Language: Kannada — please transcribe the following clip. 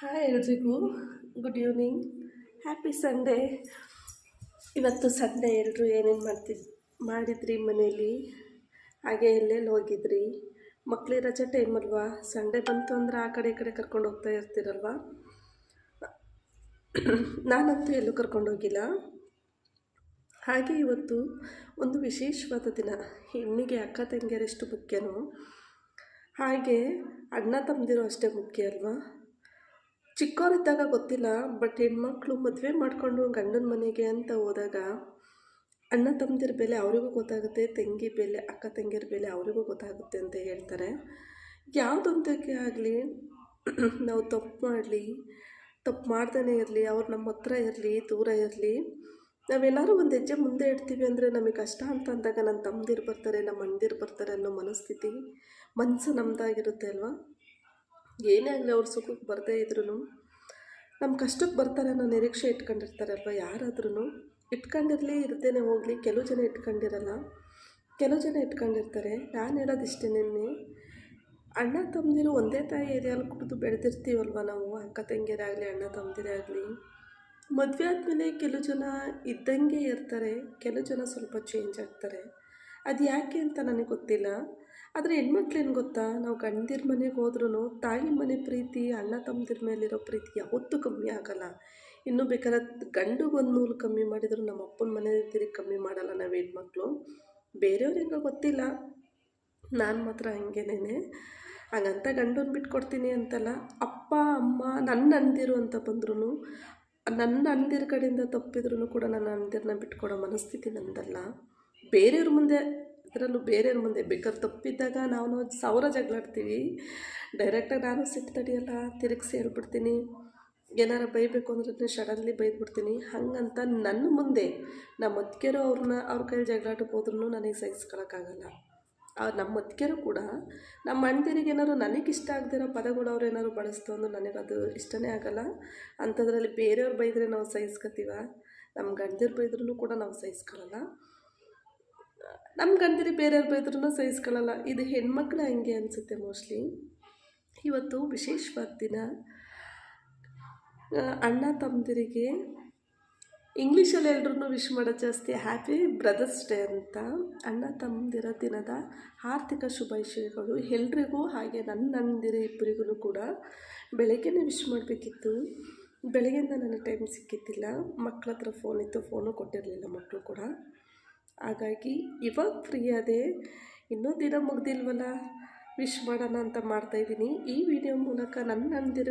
ಹಾಯ್ ಎಲ್ರಿಗೂ ಗುಡ್ ಈವ್ನಿಂಗ್, ಹ್ಯಾಪಿ ಸಂಡೇ. ಇವತ್ತು ಸಂಡೇ ಎಲ್ಲರೂ ಏನೇನು ಮಾಡಿದ್ರಿ ಮನೇಲಿ, ಹಾಗೆ ಎಲ್ಲೆಲ್ಲಿ ಹೋಗಿದ್ರಿ? ಮಕ್ಕಳು ರಜೆ ಟೈಮ್ ಅಲ್ವಾ, ಸಂಡೇ ಬಂತು ಅಂದರೆ ಆ ಕಡೆ ಈ ಕಡೆ ಕರ್ಕೊಂಡು ಹೋಗ್ತಾ ಇರ್ತೀರಲ್ವ. ನಾನಂತೂ ಎಲ್ಲೂ ಕರ್ಕೊಂಡೋಗಿಲ್ಲ. ಹಾಗೆ ಇವತ್ತು ಒಂದು ವಿಶೇಷವಾದ ದಿನ. ಹೆಣ್ಣಿಗೆ ಅಕ್ಕ ತಂಗಿಯರೆಷ್ಟು ಮುಖ್ಯನೋ ಹಾಗೆ ಅಣ್ಣ ತಮ್ಮದಿರು ಅಷ್ಟೇ ಮುಖ್ಯ ಅಲ್ವಾ. ಚಿಕ್ಕವರಿದ್ದಾಗ ಗೊತ್ತಿಲ್ಲ, ಬಟ್ ಹೆಣ್ಮಕ್ಳು ಮದುವೆ ಮಾಡಿಕೊಂಡು ಗಂಡನ ಮನೆಗೆ ಅಂತ ಹೋದಾಗ ಅಣ್ಣ ತಮ್ಮದಿರ ಬೆಲೆ ಅವರಿಗೂ ಗೊತ್ತಾಗುತ್ತೆ, ತಂಗಿ ಬೆಲೆ, ಅಕ್ಕ ತಂಗಿಯರ ಬೆಲೆ ಅವರಿಗೂ ಗೊತ್ತಾಗುತ್ತೆ ಅಂತ ಹೇಳ್ತಾರೆ. ಯಾವುದೊಂದಕ್ಕೆ ಆಗಲಿ ನಾವು ತಪ್ಪು ಮಾಡ್ದೇ ಇರಲಿ, ಅವ್ರು ನಮ್ಮ ಹತ್ರ ಇರಲಿ ದೂರ ಇರಲಿ, ನಾವೇನಾದ್ರು ಒಂದು ಹೆಜ್ಜೆ ಮುಂದೆ ಇಡ್ತೀವಿ ಅಂದರೆ ನಮಗೆ ಕಷ್ಟ ಅಂತ ಅಂದಾಗ ನನ್ನ ತಮ್ಮದಿರು ಬರ್ತಾರೆ, ನಮ್ಮ ಅಣ್ಣದಿರು ಬರ್ತಾರೆ ಅನ್ನೋ ಮನಸ್ಸು ನಮ್ಮದಾಗಿರುತ್ತೆ ಅಲ್ವಾ. ಏನೇ ಆಗಲಿ ಅವ್ರ ಸುಖಕ್ಕೆ ಬರದೇ ಇದ್ರೂ ನಮ್ಮ ಕಷ್ಟಕ್ಕೆ ಬರ್ತಾರೆ ಅನ್ನೋ ನಿರೀಕ್ಷೆ ಇಟ್ಕೊಂಡಿರ್ತಾರಲ್ವ. ಯಾರಾದ್ರೂ ಇಟ್ಕೊಂಡಿರಲಿ, ಇರ್ದೇನೆ ಹೋಗಲಿ, ಕೆಲವು ಜನ ಇಟ್ಕೊಂಡಿರಲ್ಲ, ಕೆಲವು ಜನ ಇಟ್ಕೊಂಡಿರ್ತಾರೆ. ನಾನು ಹೇಳೋದಿಷ್ಟೇ, ನಿನ್ನೆ ಅಣ್ಣ ತಮ್ಮದಿರು ಒಂದೇ ತಾಯಿ ಏರಿಯಲ್ಲಿ ಕುಡಿದು ಬೆಳೆದಿರ್ತೀವಲ್ವ ನಾವು, ಅಕ್ಕ ತಂಗಿಯರಾಗಲಿ ಅಣ್ಣ ತಮ್ಮದಿರೇ ಆಗಲಿ. ಮದುವೆ ಆದಮೇಲೆ ಕೆಲವು ಜನ ಇದ್ದಂಗೆ ಇರ್ತಾರೆ, ಕೆಲವು ಜನ ಸ್ವಲ್ಪ ಚೇಂಜ್ ಆಗ್ತಾರೆ. ಅದು ಯಾಕೆ ಅಂತ ನನಗೆ ಗೊತ್ತಿಲ್ಲ. ಆದರೆ ಹೆಣ್ಮಕ್ಳೇನು ಗೊತ್ತಾ, ನಾವು ಗಂಡದಿರ ಮನೆಗೆ ಹೋದ್ರೂ ತಾಯಿ ಮನೆ ಪ್ರೀತಿ, ಅಣ್ಣ ತಮ್ಮದಿರ ಮೇಲಿರೋ ಪ್ರೀತಿ ಯಾವತ್ತೂ ಕಮ್ಮಿ ಆಗೋಲ್ಲ. ಇನ್ನೂ ಬೇಕಾದ್ರೆ ಗಂಡಿಗೆ ಒಂದು ನೂಲು ಕಮ್ಮಿ ಮಾಡಿದ್ರು ನಮ್ಮ ಅಪ್ಪನ ಮನೆ ತಿರುಗಿ ಕಮ್ಮಿ ಮಾಡಲ್ಲ ನಾವು ಹೆಣ್ಮಕ್ಳು. ಬೇರೆಯವ್ರು ಹೆಂಗೋ ಗೊತ್ತಿಲ್ಲ, ನಾನು ಮಾತ್ರ ಹಂಗೇನೇನೆ. ಹಾಗಂತ ಗಂಡನ ಬಿಟ್ಕೊಡ್ತೀನಿ ಅಂತಲ್ಲ. ಅಪ್ಪ ಅಮ್ಮ ನನ್ನ ಅಂದಿರು ಅಂತ ಬಂದ್ರೂ, ನನ್ನ ಅಂದಿರ ಕಡೆಯಿಂದ ತಪ್ಪಿದ್ರೂ ಕೂಡ ನನ್ನ ಅಂದಿರನ್ನ ಬಿಟ್ಕೊಡೋ ಮನಸ್ಥಿತಿ ನನ್ನದಲ್ಲ. ಬೇರೆಯವ್ರ ಮುಂದೆ, ಅದರಲ್ಲೂ ಬೇರೆಯವ್ರ ಮುಂದೆ ಬೇಕಾದ್ರೆ ತಪ್ಪಿದ್ದಾಗ ನಾವು 1000 ಜಗಳಾಡ್ತೀವಿ. ಡೈರೆಕ್ಟಾಗಿ ನಾನು ಸಿಟ್ಟು ತಡೆಯಲ್ಲ, ತಿರುಗಿಸಿ ಹೇಳ್ಬಿಡ್ತೀನಿ. ಏನಾರು ಬೈಬೇಕು ಅಂದ್ರೆ ಸಡನ್ಲಿ ಬೈದ್ಬಿಡ್ತೀನಿ. ಹಾಗಂತ ನನ್ನ ಮುಂದೆ ನಮ್ಮ ಅತ್ತಿಗೆರು ಅವ್ರ ಕೈಲಿ ಜಗಳಾಟಕ್ಕೆ ಹೋದ್ರೂ ನನಗೆ ಸಹಿಸ್ಕೊಳಕ್ಕಾಗಲ್ಲ. ನಮ್ಮ ಅತ್ತಿಗೆರು ಕೂಡ ನಮ್ಮ ಅಣ್ಣದಿರಿಗೆ ಏನಾದ್ರು ನನಗಿಷ್ಟ ಆಗದಿರೋ ಪದಗಳು ಅವ್ರು ಏನಾದ್ರು ಬಳಸ್ತು ಅಂದ್ರೆ ನನಗದು ಇಷ್ಟನೇ ಆಗೋಲ್ಲ. ಅಂಥದ್ರಲ್ಲಿ ಬೇರೆಯವ್ರು ಬೈದರೆ ನಾವು ಸಹಿಸ್ಕೊತೀವ, ನಮ್ಮ ಗಂಡದಿರು ಬೈದ್ರೂ ಕೂಡ ನಾವು ಸಹಿಸ್ಕೊಳ್ಳಲ್ಲ, ನಮ್ಮ ಗಂಡದಿರಿಗೆ ಬೇರೆಯವ್ರು ಬೈದ್ರೂ ಸಹಿಸ್ಕೊಳ್ಳಲ್ಲ. ಇದು ಹೆಣ್ಮಕ್ಳು ಹಂಗೆ ಅನಿಸುತ್ತೆ ಮೋಸ್ಟ್ಲಿ. ಇವತ್ತು ವಿಶೇಷವಾದ ದಿನ. ಅಣ್ಣ ತಮ್ಮದಿರಿಗೆ ಇಂಗ್ಲೀಷಲ್ಲಿ ಎಲ್ರೂ ವಿಶ್ ಮಾಡೋದು ಜಾಸ್ತಿ ಹ್ಯಾಪಿ ಬ್ರದರ್ಸ್ ಡೇ ಅಂತ. ಅಣ್ಣ ತಮ್ಮದಿರ ದಿನದ ಆರ್ಥಿಕ ಶುಭಾಶಯಗಳು ಎಲ್ರಿಗೂ. ಹಾಗೆ ನನ್ನ ಅಣ್ಣದಿರ ಇಬ್ಬರಿಗೂ ಕೂಡ ಬೆಳಗ್ಗೆನೇ ವಿಶ್ ಮಾಡಬೇಕಿತ್ತು, ಬೆಳಗ್ಗೆಯಿಂದ ನನಗೆ ಟೈಮ್ ಸಿಕ್ಕಿದ್ದಿಲ್ಲ. ಮಕ್ಕಳ ಹತ್ರ ಫೋನ್ ಇತ್ತು, ಫೋನು ಕೊಟ್ಟಿರಲಿಲ್ಲ ಮಕ್ಕಳು ಕೂಡ. ಹಾಗಾಗಿ ಇವಾಗ ಫ್ರೀ ಆದೆ, ಇನ್ನೂ ದಿನ ಮುಗ್ದಿಲ್ವಲ್ಲ, ವಿಶ್ ಮಾಡೋಣ ಅಂತ ಮಾಡ್ತಾಯಿದ್ದೀನಿ. ಈ ವಿಡಿಯೋ ಮೂಲಕ ನನ್ನ ಅಣ್ಣದಿರ